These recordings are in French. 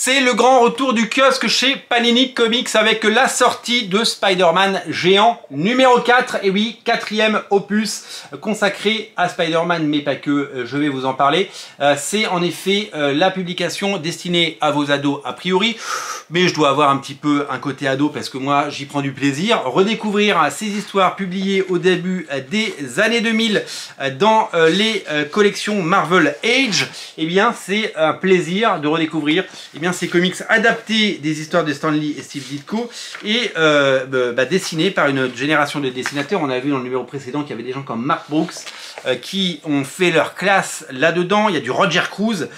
C'est le grand retour du kiosque chez Panini Comics avec la sortie de Spider-Man géant numéro 4. Et oui, quatrième opus consacré à Spider-Man, mais pas que, je vais vous en parler. C'est en effet la publication destinée à vos ados a priori. Mais je dois avoir un petit peu un côté ado parce que moi j'y prends du plaisir. Redécouvrir ces histoires publiées au début des années 2000 dans les collections Marvel Age, eh bien c'est un plaisir de redécouvrir ces comics adaptés des histoires de Stan Lee et Steve Ditko et dessinés par une génération de dessinateurs. On a vu dans le numéro précédent qu'il y avait des gens comme Mark Brooks qui ont fait leur classe là-dedans. Il y a du Roger Cruz,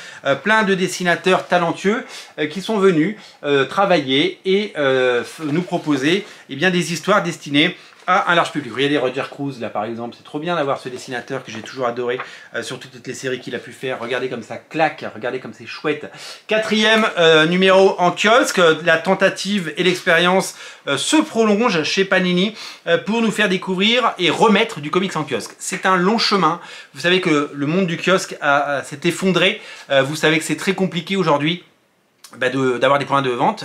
plein de dessinateurs talentueux qui sont venus travailler et nous proposer des histoires destinées à un large public. Regardez Roger Cruz là par exemple, c'est trop bien d'avoir ce dessinateur que j'ai toujours adoré sur toutes les séries qu'il a pu faire. Regardez comme ça claque, regardez comme c'est chouette. Quatrième numéro en kiosque, la tentative et l'expérience se prolongent chez Panini pour nous faire découvrir et remettre du comics en kiosque. C'est un long chemin, vous savez que le monde du kiosque s'est effondré, vous savez que c'est très compliqué aujourd'hui d'avoir des points de vente.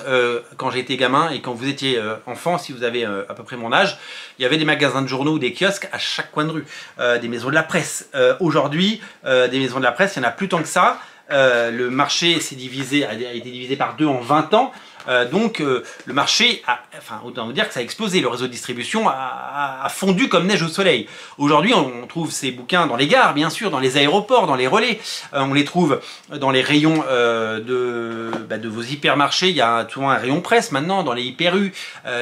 Quand j'ai été gamin et quand vous étiez enfant, si vous avez à peu près mon âge, il y avait des magasins de journaux ou des kiosques à chaque coin de rue, des maisons de la presse. Aujourd'hui, des maisons de la presse, il n'y en a plus tant que ça. Le marché s'est divisé, a été divisé par 2 en 20 ans. Donc le marché, autant vous dire que ça a explosé, le réseau de distribution a fondu comme neige au soleil. Aujourd'hui on trouve ces bouquins dans les gares, bien sûr, dans les aéroports, dans les relais, on les trouve dans les rayons de vos hypermarchés. Il y a souvent un rayon presse maintenant, dans les hyper-U,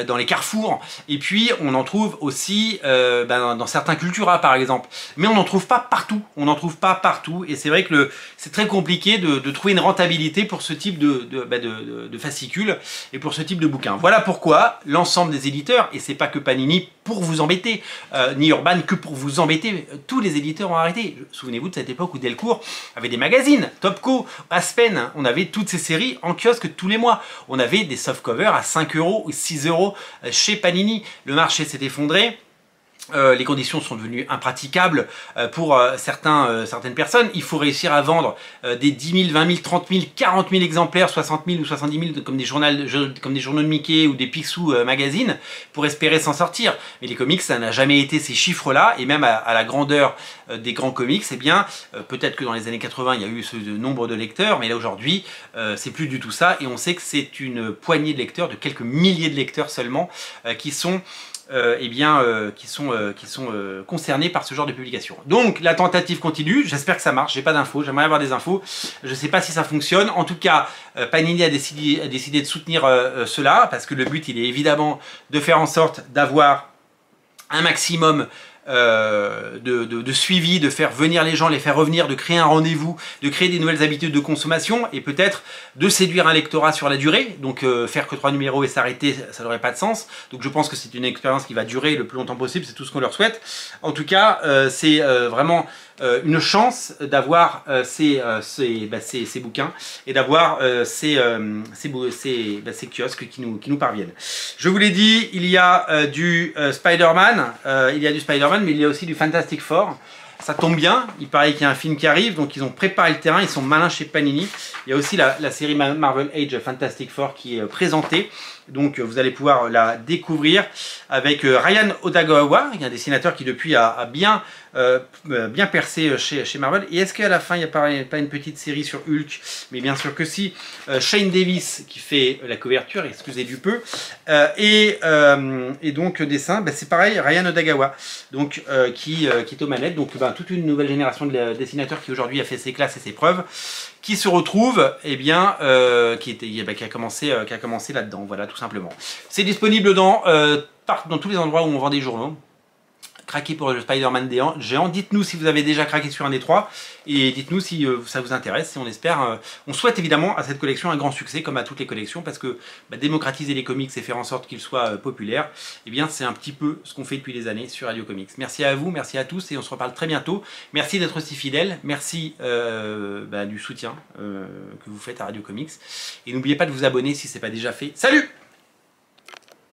dans les carrefours, et puis on en trouve aussi dans certains Cultura par exemple, mais on n'en trouve pas partout, et c'est vrai que c'est très compliqué de trouver une rentabilité pour ce type de fascicules et pour ce type de bouquin. Voilà pourquoi l'ensemble des éditeurs, et c'est pas que Panini pour vous embêter, ni Urban que pour vous embêter, tous les éditeurs ont arrêté. Souvenez-vous de cette époque où Delcourt avait des magazines, Topco, Aspen, on avait toutes ces séries en kiosque tous les mois. On avait des softcovers à 5 € ou 6 € chez Panini. Le marché s'est effondré. Les conditions sont devenues impraticables pour certaines personnes. Il faut réussir à vendre des 10 000, 20 000, 30 000, 40 000 exemplaires, 60 000 ou 70 000 comme des journaux de Mickey ou des Picsou magazines pour espérer s'en sortir. Mais les comics, ça n'a jamais été ces chiffres-là, et même à la grandeur des grands comics, peut-être que dans les années 80, il y a eu ce nombre de lecteurs, mais là aujourd'hui, c'est plus du tout ça, et on sait que c'est une poignée de lecteurs, de quelques milliers de lecteurs seulement, qui sont concernés par ce genre de publication. Donc la tentative continue, j'espère que ça marche, j'ai pas d'infos, j'aimerais avoir des infos, je sais pas si ça fonctionne. En tout cas, Panini a décidé de soutenir cela, parce que le but il est évidemment de faire en sorte d'avoir un maximum de suivi, de faire venir les gens, les faire revenir, de créer un rendez-vous, de créer des nouvelles habitudes de consommation, et peut-être de séduire un lectorat sur la durée. Donc faire que 3 numéros et s'arrêter, ça n'aurait pas de sens. Donc je pense que c'est une expérience qui va durer le plus longtemps possible, c'est tout ce qu'on leur souhaite. En tout cas, c'est vraiment une chance d'avoir ces bouquins et d'avoir ces kiosques qui nous parviennent. Je vous l'ai dit, il y a du Spider-Man, mais il y a aussi du Fantastic Four. Ça tombe bien, il paraît qu'il y a un film qui arrive, donc ils ont préparé le terrain, ils sont malins chez Panini. Il y a aussi la série Marvel Age Fantastic Four qui est présentée, donc vous allez pouvoir la découvrir avec Ryan Odagawa, un dessinateur qui depuis a bien percé chez Marvel. Et est-ce qu'à la fin il n'y a pas une petite série sur Hulk? Mais bien sûr que si. Shane Davis qui fait la couverture, excusez du peu, et donc dessin, c'est pareil, Ryan Odagawa, donc qui est aux manettes. Donc toute une nouvelle génération de dessinateurs qui aujourd'hui a fait ses classes et ses preuves, qui se retrouve, qui a commencé là-dedans, voilà, tout simplement. C'est disponible dans tous les endroits où on vend des journaux. Craquez pour le Spider-Man géant. Dites-nous si vous avez déjà craqué sur un des 3, et dites-nous si ça vous intéresse. Et on souhaite évidemment à cette collection un grand succès, comme à toutes les collections, parce que démocratiser les comics et faire en sorte qu'ils soient populaires, c'est un petit peu ce qu'on fait depuis des années sur Radio Comics. Merci à vous, merci à tous, et on se reparle très bientôt. Merci d'être si fidèles, merci du soutien que vous faites à Radio Comics, et n'oubliez pas de vous abonner si ce n'est pas déjà fait. Salut!